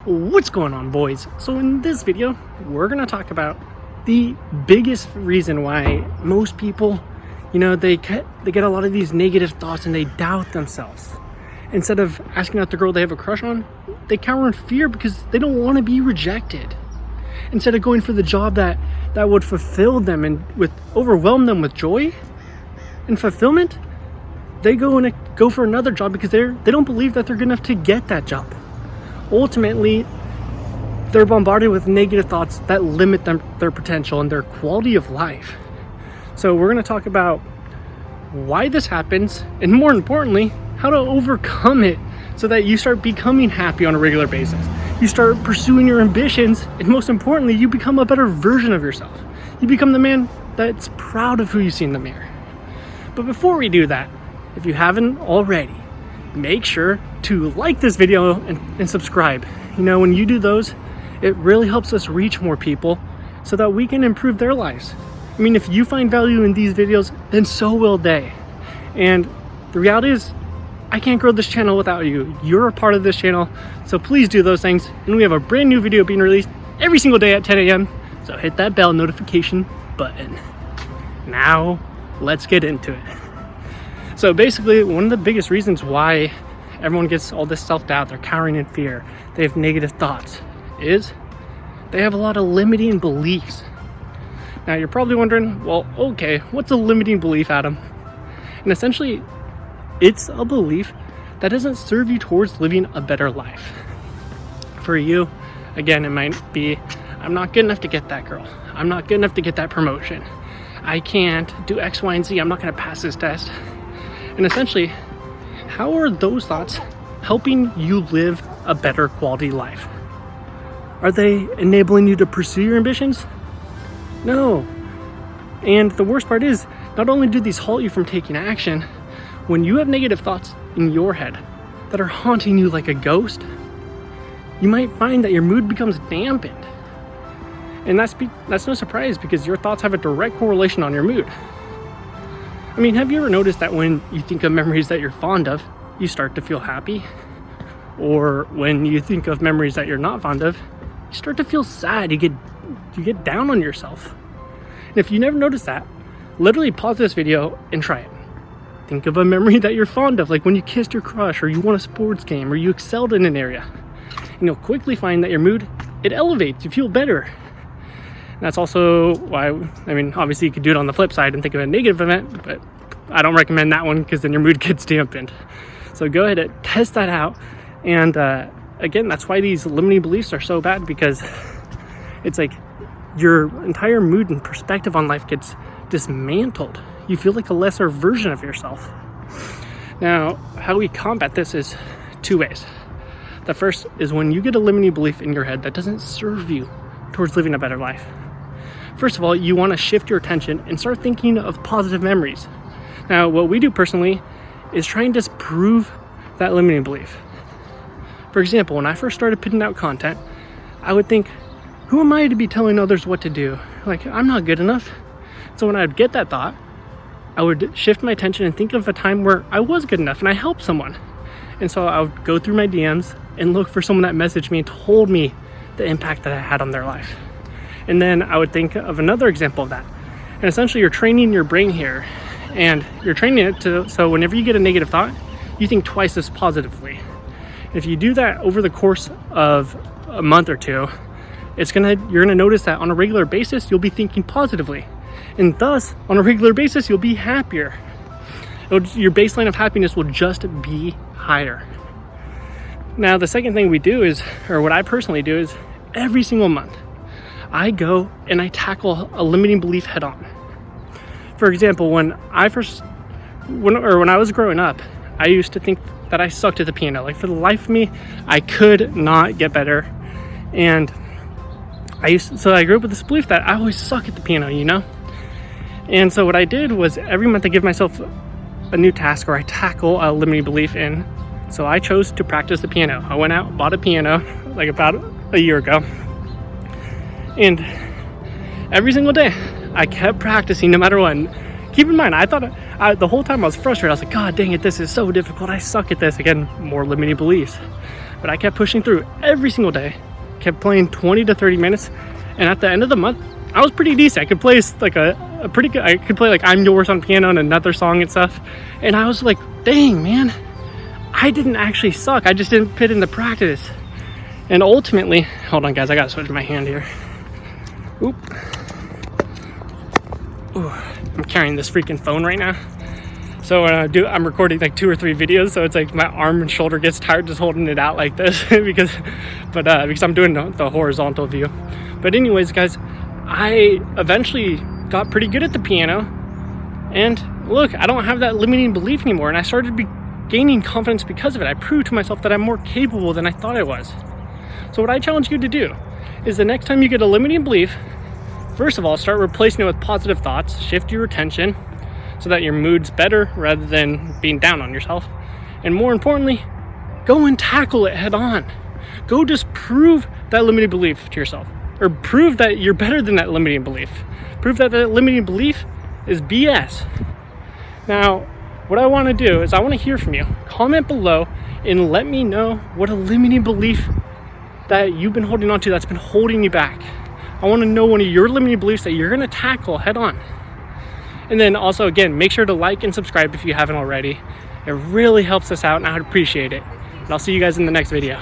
What's going on, boys? So in this video, we're going to talk about the biggest reason why most people, they get a lot of these negative thoughts and they doubt themselves. Instead of asking out the girl they have a crush on, they cower in fear because they don't want to be rejected. Instead of going for the job that would fulfill them and overwhelm them with joy and fulfillment, they go for another job because they don't believe that they're good enough to get that job. Ultimately, they're bombarded with negative thoughts that limit their potential and their quality of life. So we're going to talk about why this happens, and more importantly, how to overcome it so that you start becoming happy on a regular basis. You start pursuing your ambitions, and most importantly, you become a better version of yourself. You become the man that's proud of who you see in the mirror. But before we do that, if you haven't already, make sure to like this video and subscribe. When you do those, it really helps us reach more people so that we can improve their lives. If you find value in these videos, then so will they. And the reality is, I can't grow this channel without you. You're a part of this channel, so please do those things. And we have a brand new video being released every single day at 10 a.m. So hit that bell notification button. Now, let's get into it. So basically, one of the biggest reasons why everyone gets all this self-doubt, they're cowering in fear, they have negative thoughts, is they have a lot of limiting beliefs. Now you're probably wondering, well, okay, what's a limiting belief, Adam? And essentially, it's a belief that doesn't serve you towards living a better life. For you, again, it might be, I'm not good enough to get that girl. I'm not good enough to get that promotion. I can't do X, Y, and Z. I'm not going to pass this test. And essentially, how are those thoughts helping you live a better quality life? Are they enabling you to pursue your ambitions? No. And the worst part is, not only do these halt you from taking action, when you have negative thoughts in your head that are haunting you like a ghost, you might find that your mood becomes dampened. And that's no surprise because your thoughts have a direct correlation on your mood. Have you ever noticed that when you think of memories that you're fond of, you start to feel happy? Or when you think of memories that you're not fond of, you start to feel sad, you get down on yourself. And if you never noticed that, literally pause this video and try it. Think of a memory that you're fond of, like when you kissed your crush, or you won a sports game, or you excelled in an area. And you'll quickly find that your mood, it elevates, you feel better. And that's also why, obviously you could do it on the flip side and think of a negative event, but I don't recommend that one because then your mood gets dampened. So go ahead and test that out. And again, that's why these limiting beliefs are so bad, because it's like your entire mood and perspective on life gets dismantled. You feel like a lesser version of yourself. Now, how we combat this is two ways. The first is when you get a limiting belief in your head that doesn't serve you towards living a better life. First of all, you want to shift your attention and start thinking of positive memories. Now, what we do personally is try and disprove that limiting belief. For example, when I first started putting out content, I would think, who am I to be telling others what to do? I'm not good enough. So when I would get that thought, I would shift my attention and think of a time where I was good enough and I helped someone. And so I would go through my DMs and look for someone that messaged me and told me the impact that I had on their life. And then I would think of another example of that. And essentially you're training your brain here, and you're training it so whenever you get a negative thought, you think twice as positively. If you do that over the course of a month or two, you're gonna notice that on a regular basis, you'll be thinking positively. And thus, on a regular basis, you'll be happier. Your baseline of happiness will just be higher. Now, the second thing we do is, or what I personally do is, every single month, I go and I tackle a limiting belief head on. For example, when I was growing up, I used to think that I sucked at the piano. For the life of me, I could not get better. And so I grew up with this belief that I always suck at the piano, And so what I did was every month I give myself a new task, or I tackle a limiting belief in. So I chose to practice the piano. I went out, bought a piano about a year ago. And every single day, I kept practicing no matter what. Keep in mind, I thought the whole time I was frustrated. I was like, God dang it, this is so difficult. I suck at this. Again, more limiting beliefs. But I kept pushing through every single day, kept playing 20 to 30 minutes. And at the end of the month, I was pretty decent. I could play like a pretty good, I could play like I'm Yours on piano and another song and stuff. And I was like, dang, man, I didn't actually suck. I just didn't put into practice. And ultimately, hold on guys, I gotta switch my hand here. Oop. Ooh, I'm carrying this freaking phone right now. So I'm recording like 2 or 3 videos, so it's like my arm and shoulder gets tired just holding it out like this because I'm doing the horizontal view. But anyways, guys, I eventually got pretty good at the piano, and look, I don't have that limiting belief anymore, and I started gaining confidence because of it. I proved to myself that I'm more capable than I thought I was. So what I challenge you to do is the next time you get a limiting belief, first of all, start replacing it with positive thoughts, shift your attention so that your mood's better rather than being down on yourself. And more importantly, go and tackle it head on. Go just prove that limiting belief to yourself, or prove that you're better than that limiting belief. Prove that that limiting belief is BS. Now, what I want to do is I want to hear from you. Comment below and let me know what a limiting belief that you've been holding on to that's been holding you back. I want to know one of your limiting beliefs that you're going to tackle head on. And then also, again, make sure to like and subscribe if you haven't already. It really helps us out and I'd appreciate it. And I'll see you guys in the next video.